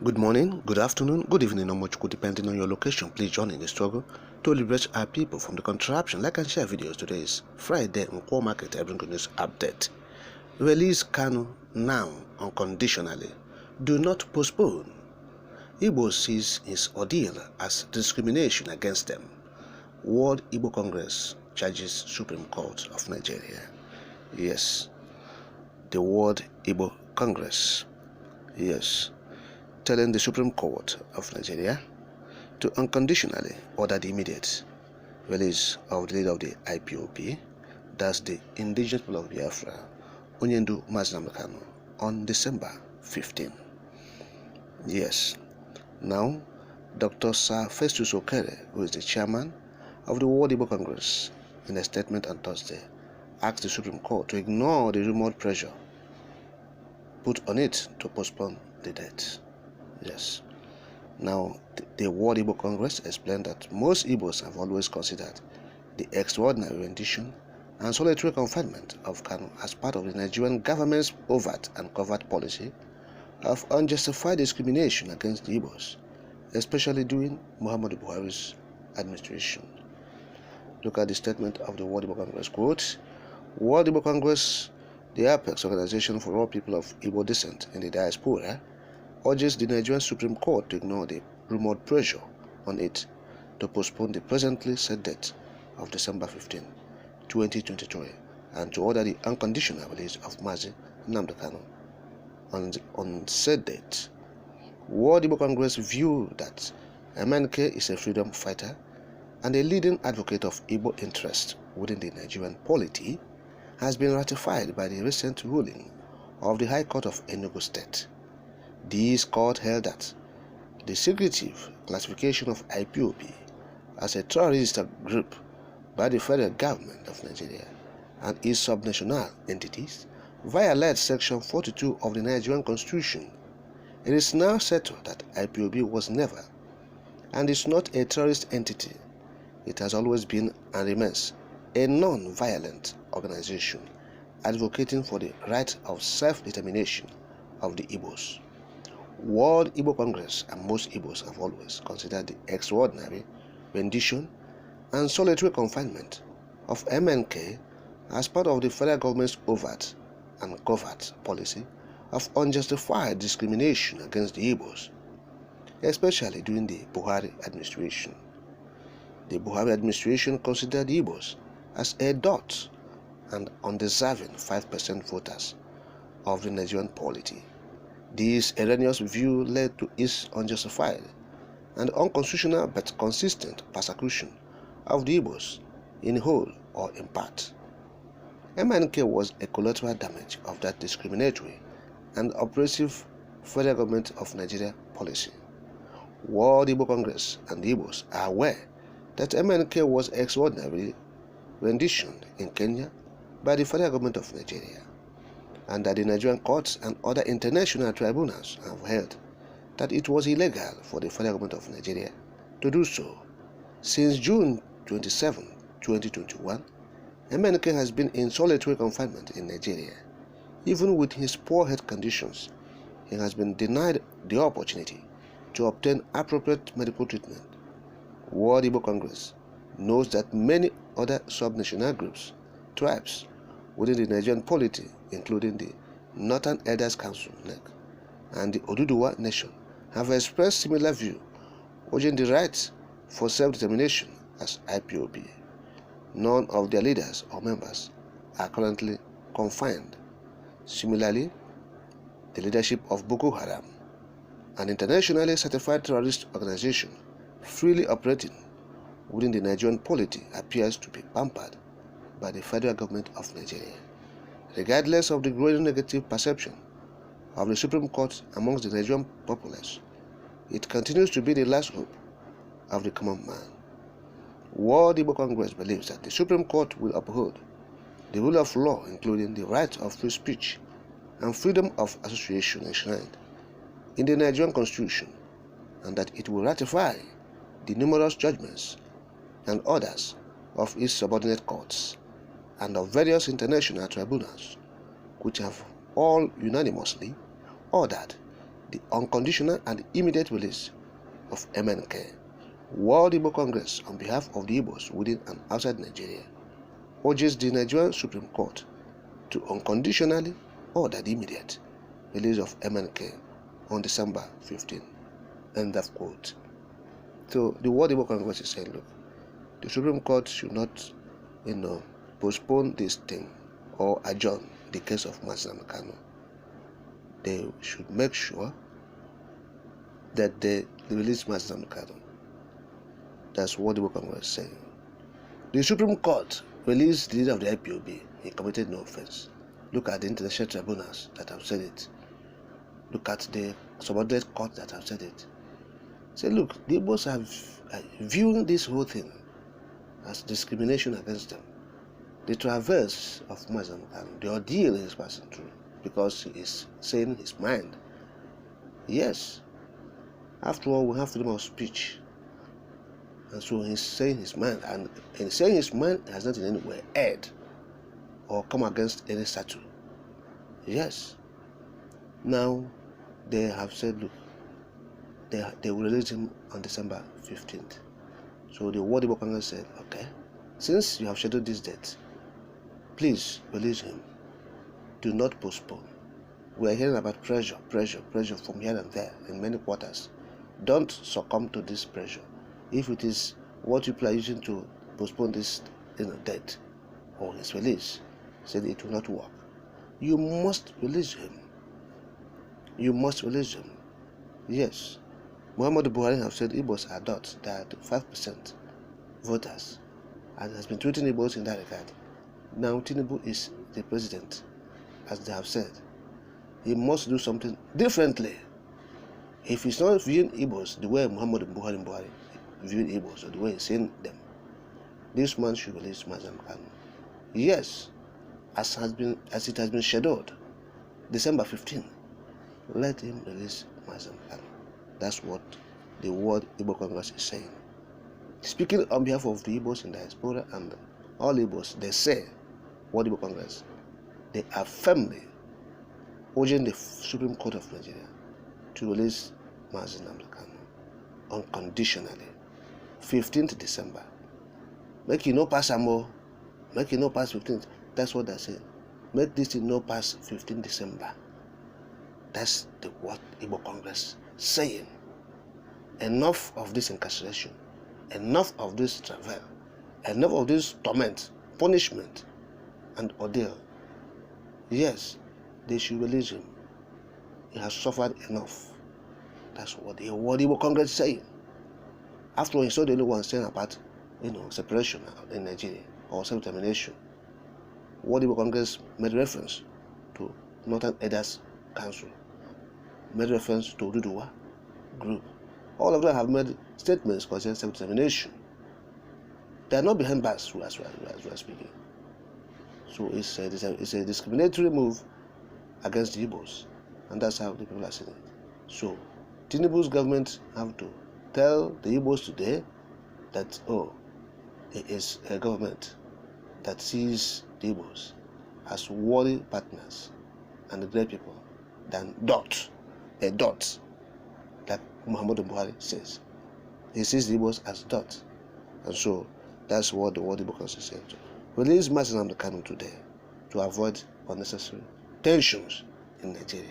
Good morning, good afternoon, good evening, or much good depending on your location. Please join in the struggle to liberate our people from the contraption. Like and share videos. Today is Friday in Core Market. I bring you news update. Release Kanu now unconditionally. Do not postpone. Igbo sees his ordeal as discrimination against them. World Igbo Congress charges Supreme Court of Nigeria. Yes, the World Igbo Congress. Yes. Telling the Supreme Court of Nigeria to unconditionally order the immediate release of the leader of the IPOB, that's the indigenous people of Biafra, Onyendu Mazi Kanu, on December 15. Yes, now Dr. Sir Festus Okere, who is the chairman of the World Igbo Congress, in a statement on Thursday, asked the Supreme Court to ignore the rumored pressure put on it to postpone the date. Yes. Now, the World Igbo Congress explained that most Igbos have always considered the extraordinary rendition and solitary confinement of Kanu as part of the Nigerian government's overt and covert policy of unjustified discrimination against the Igbos, especially during Muhammadu Buhari's administration. Look at the statement of the World Igbo Congress. Quote, World Igbo Congress, the apex organization for all people of Igbo descent in the diaspora, urges the Nigerian Supreme Court to ignore the rumored pressure on it to postpone the presently set date of December 15, 2023, and to order the unconditional release of Mazi Kanu on said date. World Igbo Congress view that MNK is a freedom fighter and a leading advocate of Igbo interest within the Nigerian polity has been ratified by the recent ruling of the High Court of Enugu State. This court held that the secretive classification of IPOB as a terrorist group by the federal government of Nigeria and its subnational entities violates Section 42 of the Nigerian Constitution. It is now settled that IPOB was never and is not a terrorist entity. It has always been and remains a non-violent organization advocating for the right of self-determination of the Igbos. World Igbo Congress and most Igbos have always considered the extraordinary rendition and solitary confinement of MNK as part of the federal government's overt and covert policy of unjustified discrimination against the Igbos, especially during the Buhari administration. The Buhari administration considered the Igbos as a dot and undeserving 5% voters of the Nigerian polity. This erroneous view led to its unjustified and unconstitutional but consistent persecution of the Igbos in whole or in part. MNK was a collateral damage of that discriminatory and oppressive federal government of Nigeria policy. World Igbo Congress and the Igbos are aware that MNK was extraordinarily renditioned in Kenya by the federal government of Nigeria, and that the Nigerian courts and other international tribunals have held that it was illegal for the federal government of Nigeria to do so. Since June 27, 2021, MNK has been in solitary confinement in Nigeria. Even with his poor health conditions, he has been denied the opportunity to obtain appropriate medical treatment. World Igbo Congress knows that many other subnational groups, tribes, within the Nigerian polity, including the Northern Elders Council (NEC) and the Oduduwa Nation, have expressed similar view, urging the right for self-determination as IPOB. None of their leaders or members are currently confined. Similarly, the leadership of Boko Haram, an internationally certified terrorist organization freely operating within the Nigerian polity, appears to be pampered by the federal government of Nigeria. Regardless of the growing negative perception of the Supreme Court amongst the Nigerian populace, it continues to be the last hope of the common man. World Igbo Congress believes that the Supreme Court will uphold the rule of law, including the right of free speech and freedom of association enshrined in the Nigerian Constitution, and that it will ratify the numerous judgments and orders of its subordinate courts and of various international tribunals, which have all unanimously ordered the unconditional and immediate release of MNK. World Igbo Congress, on behalf of the Igbos within and outside Nigeria, urges the Nigerian Supreme Court to unconditionally order the immediate release of MNK on December 15. End of quote. So the World Igbo Congress is saying, look, the Supreme Court should not, postpone this thing or adjourn the case of Mazi Kanu. They should make sure that they release Mazi Kanu. That's what the Igbo Congress is saying. The Supreme Court released the leader of the IPOB. He committed no offense. Look at the international tribunals that have said it. Look at the subordinate court that have said it. Say, look, the Igbos are viewing this whole thing as discrimination against them. The traverse of Mazi Kanu, the ordeal he is passing through, because he is saying his mind. Yes, after all, we have freedom of speech. And so he's saying his mind, and in saying his mind has not in any way erred or come against any statute. Yes. Now, they have said, look, they will release him on December 15th. So the World Igbo Congress said, okay, since you have scheduled this date, please release him. Do not postpone. We are hearing about pressure from here and there in many quarters. Don't succumb to this pressure. If it is what people are using to postpone this date or his release, said it will not work. You must release him. You must release him. Yes. Muhammadu Buhari have said Igbos are dots. They are 5% voters, and has been treating Igbos in that regard. Now Tinubu is the president, as they have said. He must do something differently. If he's not viewing Igbos the way Muhammadu Buhari viewing Igbos, or the way he's seeing them, this man should release Mazi Kanu. Yes, as it has been scheduled, December 15, let him release Mazi Kanu. That's what the World Igbo Congress is saying. Speaking on behalf of the Igbos in diaspora and all Igbos, they say, World Igbo Congress, they are firmly urging the Supreme Court of Nigeria to release Mazi Kanu unconditionally. 15th December. Make it no pass more. Make it no pass 15th. That's what they say. Make this thing no pass 15th December. That's the what Igbo Congress saying. Enough of this incarceration. Enough of this travail. Enough of this torment, punishment, and ordeal. Yes, they should release him. He has suffered enough. That's what the Igbo Congress is saying. After all, he's not the only one saying about separation in Nigeria or self-determination. World Igbo Congress made reference to Northern Elders Council, made reference to Duduwa Group. All of them have made statements concerning self-determination. They are not behind bars as we are speaking. So it's a discriminatory move against the Igbos, and that's how the people are seeing it. So Tinubu's government have to tell the Igbos today that, it is a government that sees the Igbos as worthy partners and great people than a dot, like Muhammadu Buhari says. He sees the Igbos as dot. And so that's what the World Igbo Congress is saying. Release Mazi Kanu today to avoid unnecessary tensions in Nigeria.